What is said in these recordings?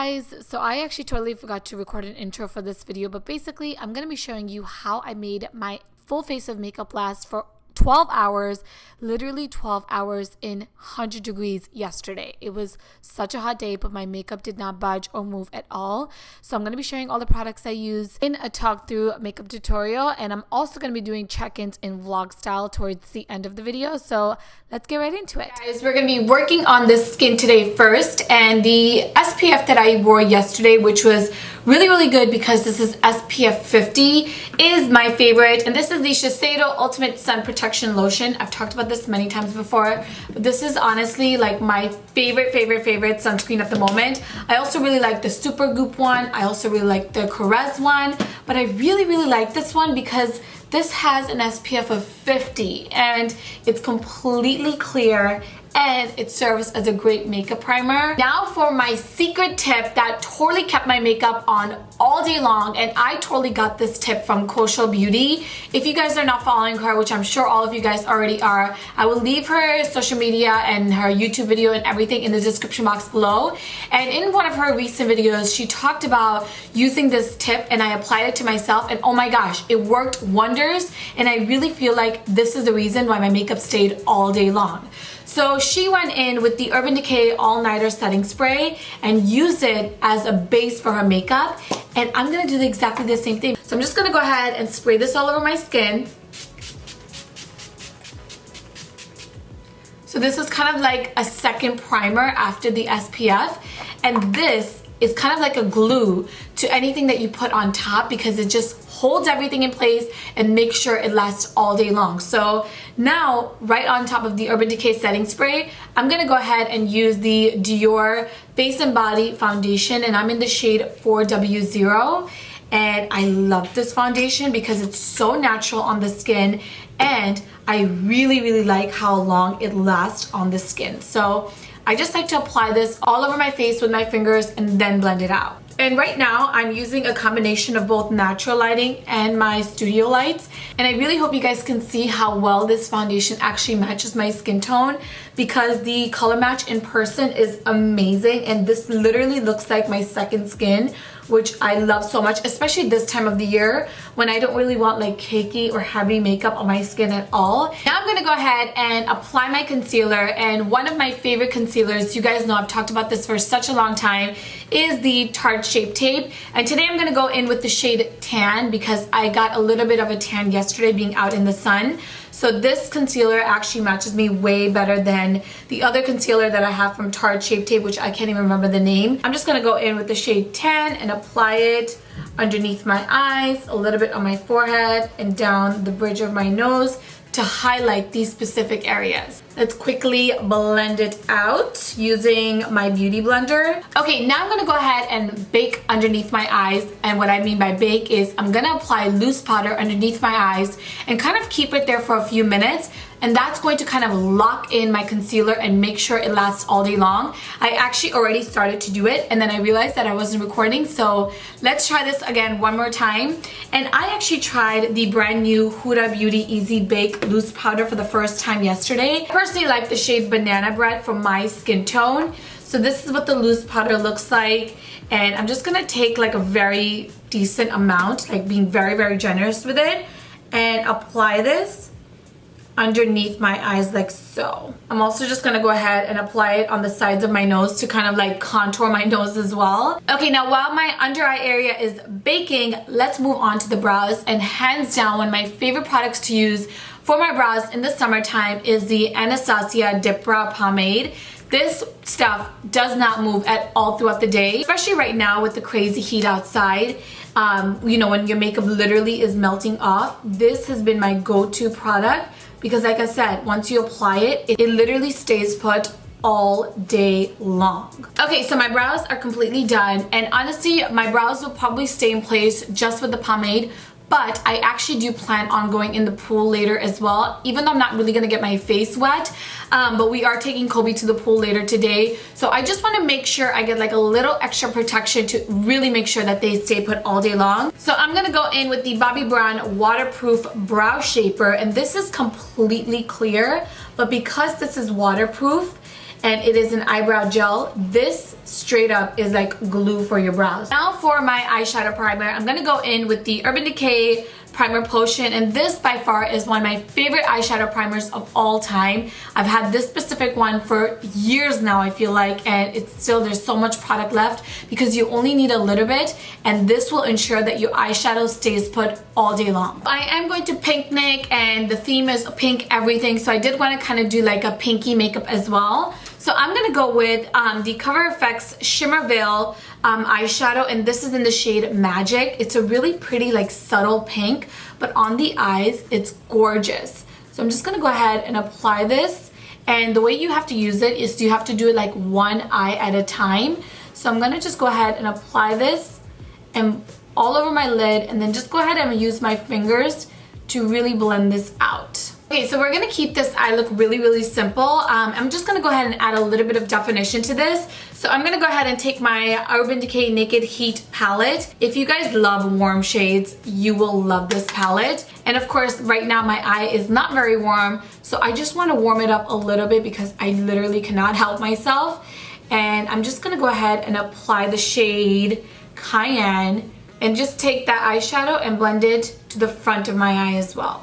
guys, so I actually totally forgot to record an intro for this video, but basically I'm going to be showing you how I made my full face of makeup last for 12 hours, literally 12 hours in 100 degrees yesterday. It was such a hot day, but my makeup did not budge or move at all. So I'm going to be sharing all the products I use in a talk through makeup tutorial, and I'm also going to be doing check-ins in vlog style towards the end of the video. So let's get right into it. Guys, we're going to be working on this skin today first, and the SPF that I wore yesterday, which was really good because this is SPF 50, is my favorite, and this is the Shiseido Ultimate Sun Protection Lotion. I've talked about this many times before, but this is honestly like my favorite sunscreen at the moment. I also really like the Super Goop one. I also really like the Caress one, but I really like this one because this has an SPF of 50 and it's completely clear and it serves as a great makeup primer. Now for my secret tip that totally kept my makeup on all day long, and I totally got this tip from Kaushals Beauty. If you guys are not following her, which I'm sure all of you guys already are, I will leave her social media and her YouTube video and everything in the description box below. And in one of her recent videos, she talked about using this tip, and I applied it to myself, and oh my gosh, it worked wonders. And I really feel like this is the reason why my makeup stayed all day long. So she went in with the Urban Decay All Nighter Setting Spray and used it as a base for her makeup. And I'm going to do exactly the same thing. So I'm just going to go ahead and spray this all over my skin. So this is kind of like a second primer after the SPF. And this is kind of like a glue to anything that you put on top because it just holds everything in place and makes sure it lasts all day long. So now, right on top of the Urban Decay setting spray, I'm gonna go ahead and use the Dior Face and Body Foundation, and I'm in the shade 4W0. And I love this foundation because it's so natural on the skin, and I really like how long it lasts on the skin. So I just like to apply this all over my face with my fingers and then blend it out. And right now I'm using a combination of both natural lighting and my studio lights, and I really hope you guys can see how well this foundation actually matches my skin tone, because the color match in person is amazing, and this literally looks like my second skin, which I love so much, especially this time of the year when I don't really want like cakey or heavy makeup on my skin at all. Now I'm gonna go ahead and apply my concealer, and one of my favorite concealers, you guys know I've talked about this for such a long time, is the Tarte Shape Tape. And today I'm gonna go in with the shade Tan because I got a little bit of a tan yesterday being out in the sun. So this concealer actually matches me way better than the other concealer that I have from Tarte Shape Tape, which I can't even remember the name. I'm just gonna go in with the shade Tan and apply it underneath my eyes, a little bit on my forehead, and down the bridge of my nose to highlight these specific areas. Let's quickly blend it out using my beauty blender. Okay, now I'm gonna go ahead and bake underneath my eyes. And what I mean by bake is I'm gonna apply loose powder underneath my eyes and kind of keep it there for a few minutes. And that's going to kind of lock in my concealer and make sure it lasts all day long. I actually already started to do it, and then I realized that I wasn't recording, so let's try this again one more time. And I actually tried the brand new Huda Beauty Easy Bake Loose Powder for the first time yesterday. I personally like the shade Banana Bread for my skin tone. So this is what the loose powder looks like, and I'm just gonna take like a very decent amount, like being very generous with it, and apply this underneath my eyes like so. I'm also just gonna go ahead and apply it on the sides of my nose to kind of like contour my nose as well. Okay, now while my under eye area is baking, let's move on to the brows. And hands down, one of my favorite products to use for my brows in the summertime is the Anastasia Dip Brow Pomade. This stuff does not move at all throughout the day, especially right now with the crazy heat outside. You know, when your makeup literally is melting off, this has been my go-to product because, like I said, once you apply it, it literally stays put all day long. Okay, so my brows are completely done, and honestly, my brows will probably stay in place just with the pomade, but I actually do plan on going in the pool later as well, even though I'm not really gonna get my face wet. But we are taking Kobe to the pool later today, so I just want to make sure I get like a little extra protection to really make sure that they stay put all day long. So I'm gonna go in with the Bobbi Brown Waterproof Brow Shaper, and this is completely clear, but because this is waterproof, and it is an eyebrow gel. This straight up is like glue for your brows. Now for my eyeshadow primer, I'm gonna go in with the Urban Decay Primer Potion, and this by far is one of my favorite eyeshadow primers of all time. I've had this specific one for years now, I feel like, and it's still, there's so much product left because you only need a little bit, and this will ensure that your eyeshadow stays put all day long. I am going to picnic, and the theme is pink everything, so I did want to kind of do like a pinky makeup as well. So I'm gonna go with the Cover FX Shimmer Veil eyeshadow, and this is in the shade Magic. It's a really pretty like subtle pink, but on the eyes it's gorgeous. So I'm just gonna go ahead and apply this, and the way you have to use it is you have to do it like one eye at a time. So I'm gonna just go ahead and apply this and all over my lid, and then just go ahead and use my fingers to really blend this out. Okay, so we're gonna keep this eye look really, really simple. I'm just gonna go ahead and add a little bit of definition to this. So I'm gonna go ahead and take my Urban Decay Naked Heat palette. If you guys love warm shades, you will love this palette. And of course, right now my eye is not very warm, so I just wanna warm it up a little bit because I literally cannot help myself. And I'm just gonna go ahead and apply the shade Cayenne and just take that eyeshadow and blend it to the front of my eye as well.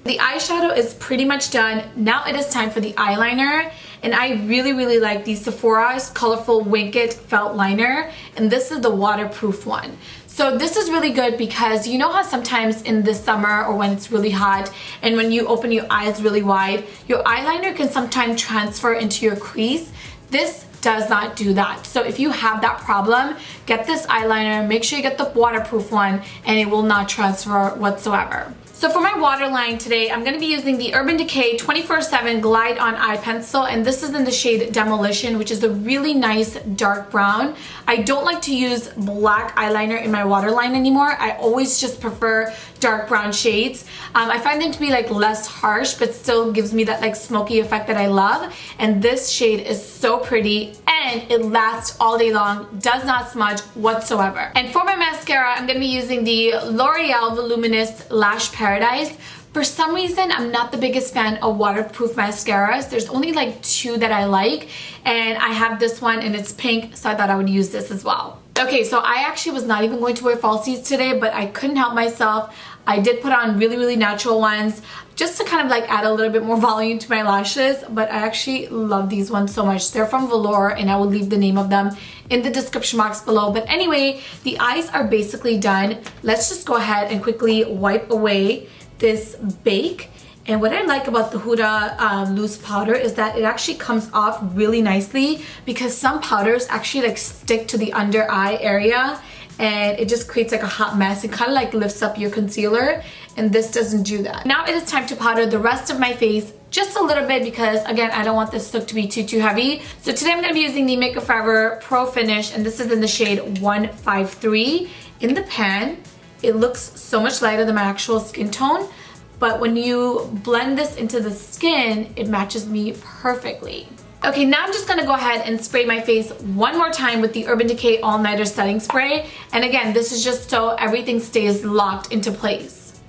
The eyeshadow is pretty much done. Now it is time for the eyeliner, and I really, really like the Sephora's Colorful Wink It Felt Liner, and this is the waterproof one. So this is really good because you know how sometimes in the summer or when it's really hot and when you open your eyes really wide, your eyeliner can sometimes transfer into your crease. This does not do that. So if you have that problem, get this eyeliner, make sure you get the waterproof one, and it will not transfer whatsoever. So for my waterline today, I'm going to be using the Urban Decay 24/7 Glide On Eye Pencil, and this is in the shade Demolition, which is a really nice dark brown. I don't like to use black eyeliner in my waterline anymore. I always just prefer dark brown shades. I find them to be like less harsh, but still gives me that like smoky effect that I love. And this shade is so pretty, and it lasts all day long, does not smudge whatsoever. And for my mascara, I'm going to be using the L'Oreal Voluminous Lash Paradise. For some reason, I'm not the biggest fan of waterproof mascaras. There's only like two that I like, and I have this one and it's pink, so I thought I would use this as well. Okay, so I actually was not even going to wear falsies today, but I couldn't help myself. I did put on really, really natural ones just to kind of like add a little bit more volume to my lashes, but I actually love these ones so much. They're from Velour, and I will leave the name of them in the description box below. But anyway, the eyes are basically done. Let's just go ahead and quickly wipe away this bake. And what I like about the Huda loose powder is that it actually comes off really nicely, because some powders actually like stick to the under eye area and it just creates like a hot mess. It kind of like lifts up your concealer, and this doesn't do that. Now it is time to powder the rest of my face just a little bit, because again, I don't want this look to be too heavy. So today I'm going to be using the Makeup Forever Pro Finish, and this is in the shade 153 in the pan. It looks so much lighter than my actual skin tone, but when you blend this into the skin, it matches me perfectly. Okay, now I'm just gonna go ahead and spray my face one more time with the Urban Decay All Nighter Setting Spray. And again, this is just so everything stays locked into place.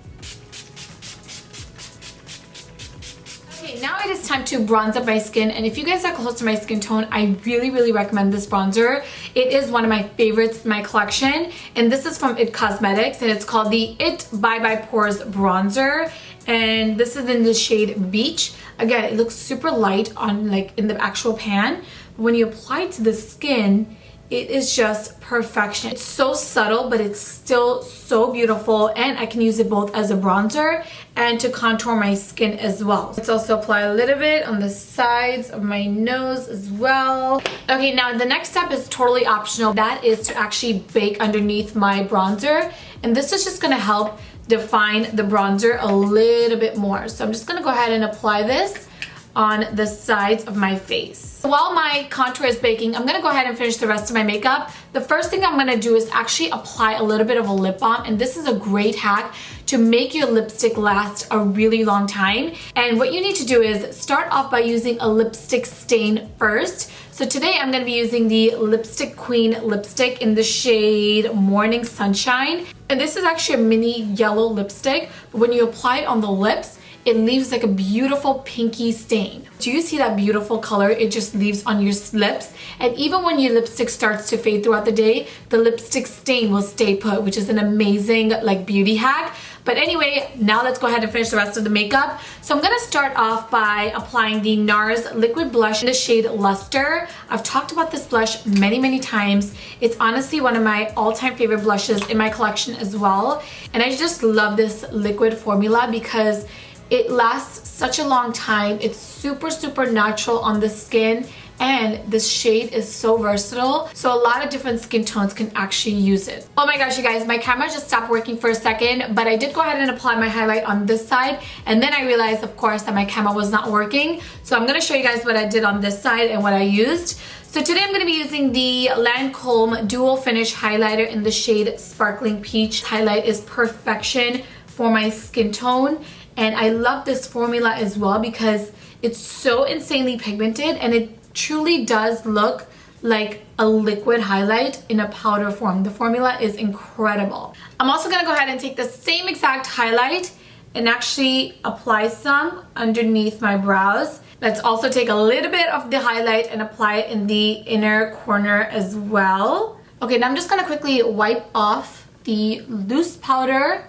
Okay, now it is time to bronze up my skin, and if you guys are close to my skin tone, I really recommend this bronzer. It is one of my favorites in my collection, and this is from IT Cosmetics, and it's called the IT Bye Bye Pores Bronzer, and this is in the shade Beach. Again, it looks super light on like in the actual pan, but when you apply it to the skin, it is just perfection. It's so subtle, but it's still so beautiful, and I can use it both as a bronzer and to contour my skin as well. Let's also apply a little bit on the sides of my nose as well. Okay, now the next step is totally optional. That is to actually bake underneath my bronzer, and this is just gonna help define the bronzer a little bit more. So I'm just gonna go ahead and apply this on the sides of my face. While my contour is baking, I'm gonna go ahead and finish the rest of my makeup. The first thing I'm gonna do is actually apply a little bit of a lip balm, and this is a great hack to make your lipstick last a really long time. And what you need to do is start off by using a lipstick stain first. So today I'm gonna be using the Lipstick Queen lipstick in the shade Morning Sunshine. And this is actually a mini yellow lipstick, but when you apply it on the lips, it leaves like a beautiful pinky stain. Do you see that beautiful color it just leaves on your lips? And even when your lipstick starts to fade throughout the day, the lipstick stain will stay put, which is an amazing like beauty hack. But anyway, now let's go ahead and finish the rest of the makeup. So I'm gonna start off by applying the NARS liquid blush in the shade Luster. I've talked about this blush many times. It's honestly one of my all-time favorite blushes in my collection as well. And I just love this liquid formula because it lasts such a long time. It's super natural on the skin, and this shade is so versatile, so a lot of different skin tones can actually use it. Oh my gosh, you guys, my camera just stopped working for a second, but I did go ahead and apply my highlight on this side, and then I realized, of course, that my camera was not working. So I'm gonna show you guys what I did on this side and what I used. So today I'm going to be using the Lancome Dual Finish Highlighter in the shade Sparkling Peach. Highlight is perfection for my skin tone, and I love this formula as well because it's so insanely pigmented and it truly does look like a liquid highlight in a powder form. The formula is incredible. I'm also going to go ahead and take the same exact highlight and actually apply some underneath my brows. Let's also take a little bit of the highlight and apply it in the inner corner as well. Okay, now I'm just going to quickly wipe off the loose powder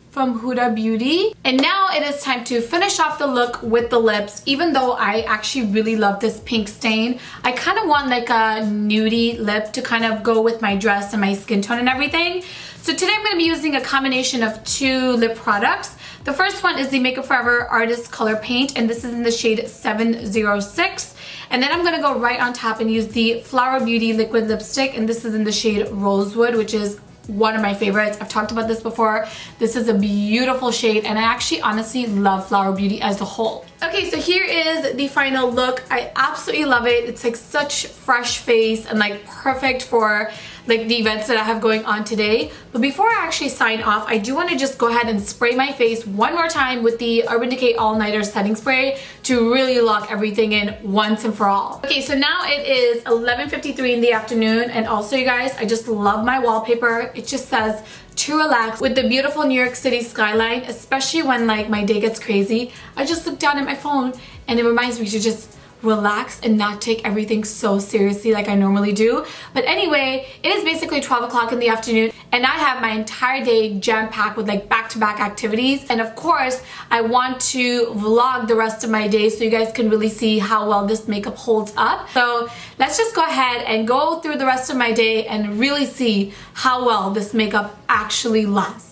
from Huda Beauty. And now it is time to finish off the look with the lips. Even though I actually really love this pink stain, I kind of want like a nudie lip to kind of go with my dress and my skin tone and everything. So today I'm going to be using a combination of two lip products. The first one is the Makeup Forever Artist Color Paint, and this is in the shade 706. And then I'm going to go right on top and use the Flower Beauty Liquid Lipstick, and this is in the shade Rosewood, which is one of my favorites. I've talked about this before. This is a beautiful shade, and I actually honestly love Flower Beauty as a whole. Okay, so here is the final look. I absolutely love it. It's like such fresh face and like perfect for like the events that I have going on today. But before I actually sign off, I do want to just go ahead and spray my face one more time with the Urban Decay All Nighter Setting Spray to really lock everything in once and for all. Okay, so now it is 11:53 in the afternoon, and also you guys, I just love my wallpaper. It just says to relax with the beautiful New York City skyline, especially when like my day gets crazy. I just look down at my phone and it reminds me to just relax and not take everything so seriously like I normally do. But anyway, it is basically 12 o'clock in the afternoon, and I have my entire day jam-packed with like back-to-back activities. And of course, I want to vlog the rest of my day so you guys can really see how well this makeup holds up. So let's just go ahead and go through the rest of my day and really see how well this makeup actually lasts.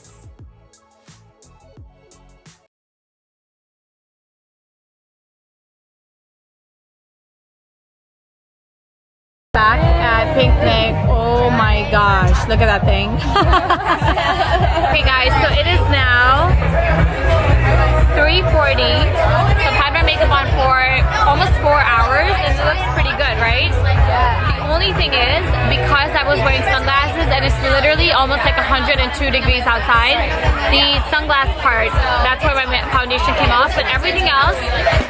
Back at Picnic. Oh my gosh, look at that thing. Okay guys, so it is now 3:40. So I've had my makeup on for almost 4 hours and it looks pretty good, right? The only thing is, because I was wearing sunglasses and it's literally almost like 102 degrees outside, the sunglass part, that's where my foundation came off, but everything else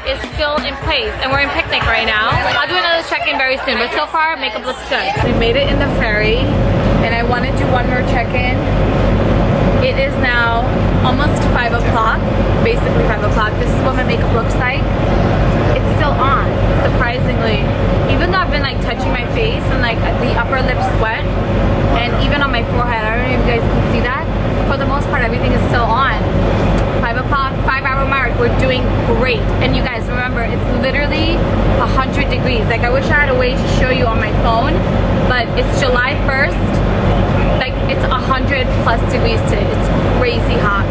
is still in place. And we're in Picnic right now. I'll do another check-in very soon, but so far makeup looks good. We made it in the ferry and I want to do one more check-in. It is now almost 5 o'clock, basically 5 o'clock. This is what my makeup looks like. It's still on, surprisingly. Even though I've been like touching my face and like the upper lip sweat and even on my forehead, I don't know if you guys can see that. For the most part, everything is still on. 5 o'clock, 5-hour mark, we're doing great. And you guys remember, it's literally 100 degrees. Like I wish I had a way to show you on my phone, but it's July 1st. Like it's 100 plus degrees today. It's crazy hot.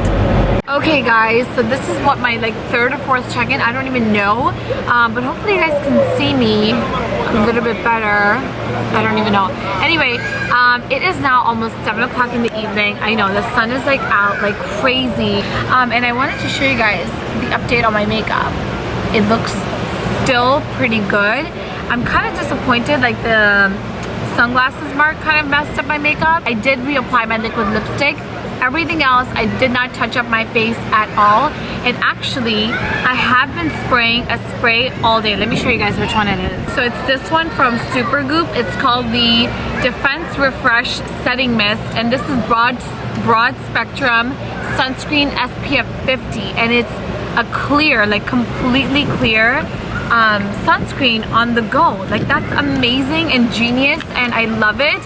Okay guys, so this is what my like 3rd or 4th check-in, I don't even know, but hopefully you guys can see me a little bit better. I don't even know. Anyway, it is now almost 7 o'clock in the evening. I know the sun is like out like crazy, and I wanted to show you guys the update on my makeup. It looks still pretty good. I'm kind of disappointed, like the sunglasses mark kind of messed up my makeup. I did reapply my liquid lipstick. Everything else, I did not touch up my face at all. And actually, I have been spraying a spray all day. Let me show you guys which one it is. So it's this one from Supergoop. It's called the Defense Refresh Setting Mist. And this is broad spectrum sunscreen SPF 50. And it's a clear, like completely clear sunscreen on the go. Like that's amazing and genius, and I love it.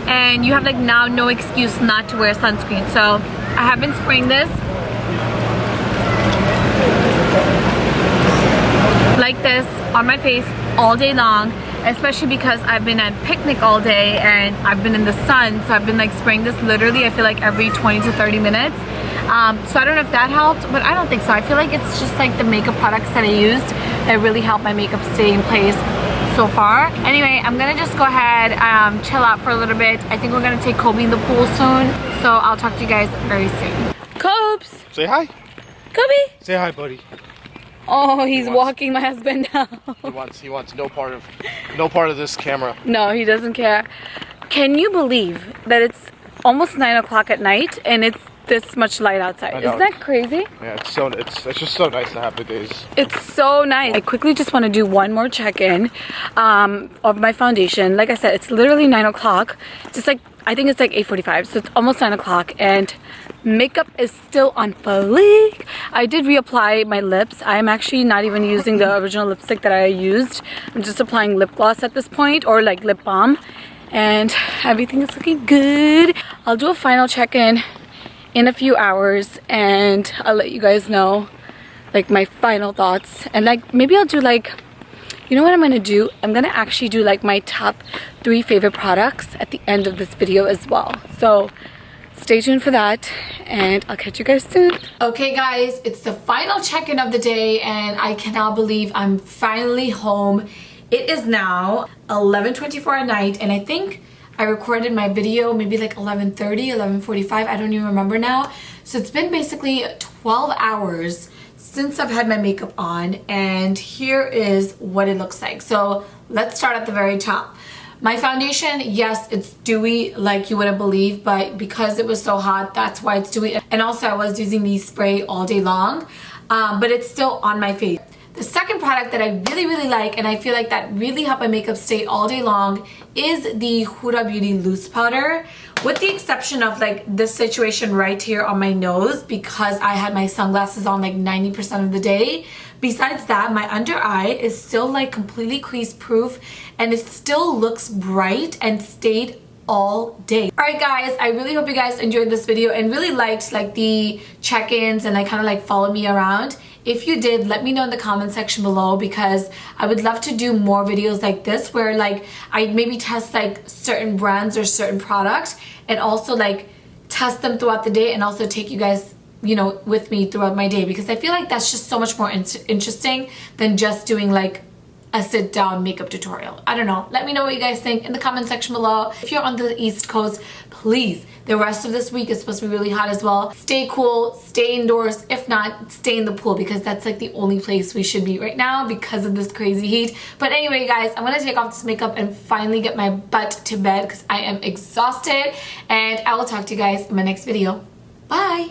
And you have like now no excuse not to wear sunscreen. So I have been spraying this like this on my face all day long, especially because I've been at picnic all day and I've been in the sun. So I've been like spraying this literally, I feel like every 20 to 30 minutes. So I don't know if that helped, but I don't think so. I feel like it's just like the makeup products that I used that really helped my makeup stay in place so far. Anyway, I'm gonna just go ahead, chill out for a little bit. I think we're gonna take Kobe in the pool soon, so I'll talk to you guys very soon. Cobes! Say hi. Kobe! Say hi, buddy. Oh, he's walking my husband now. He wants no part of this camera. No, he doesn't care. Can you believe that it's almost 9 o'clock at night and it's this much light outside? Isn't that crazy? Yeah, it's just so nice to have the days. It's so nice. I quickly just want to do one more check-in of my foundation. Like I said, it's literally 9 o'clock. Just like, I think it's like 8:45, so it's almost 9 o'clock, and makeup is still on fleek. I did reapply my lips. I'm actually not even using the original lipstick that I used. I'm just applying lip gloss at this point, or like lip balm, and everything is looking good. I'll do a final check-in in a few hours, and I'll let you guys know like my final thoughts. And like maybe I'll do like, you know what I'm gonna do? I'm gonna actually do like my top 3 favorite products at the end of this video as well. So stay tuned for that, and I'll catch you guys soon. Okay guys, it's the final check-in of the day, and I cannot believe I'm finally home. It is now 11:24 at night, and I think I recorded my video maybe like 11:30, 11:45, I don't even remember now. So it's been basically 12 hours since I've had my makeup on, and here is what it looks like. So let's start at the very top. My foundation, yes, it's dewy like you wouldn't believe, but because it was so hot, that's why it's dewy. And also I was using these spray all day long, but it's still on my face. The second product that I really like, and I feel like that really helped my makeup stay all day long, is the Huda Beauty Loose Powder, with the exception of like this situation right here on my nose, because I had my sunglasses on like 90% of the day. Besides that, my under eye is still like completely crease proof, and it still looks bright and stayed all day. Alright guys, I really hope you guys enjoyed this video and really liked like the check-ins and like kind of like follow me around. If you did, let me know in the comment section below, because I would love to do more videos like this where like I maybe test like certain brands or certain products, and also like test them throughout the day, and also take you guys, you know, with me throughout my day, because I feel like that's just so much more interesting than just doing like a sit down makeup tutorial. I don't know, let me know what you guys think in the comment section below. If you're on the East Coast, please, the rest of this week is supposed to be really hot as well. Stay cool, stay indoors. If not, stay in the pool, because that's like the only place we should be right now because of this crazy heat. But anyway guys, I'm gonna take off this makeup and finally get my butt to bed because I am exhausted, and I will talk to you guys in my next video. Bye.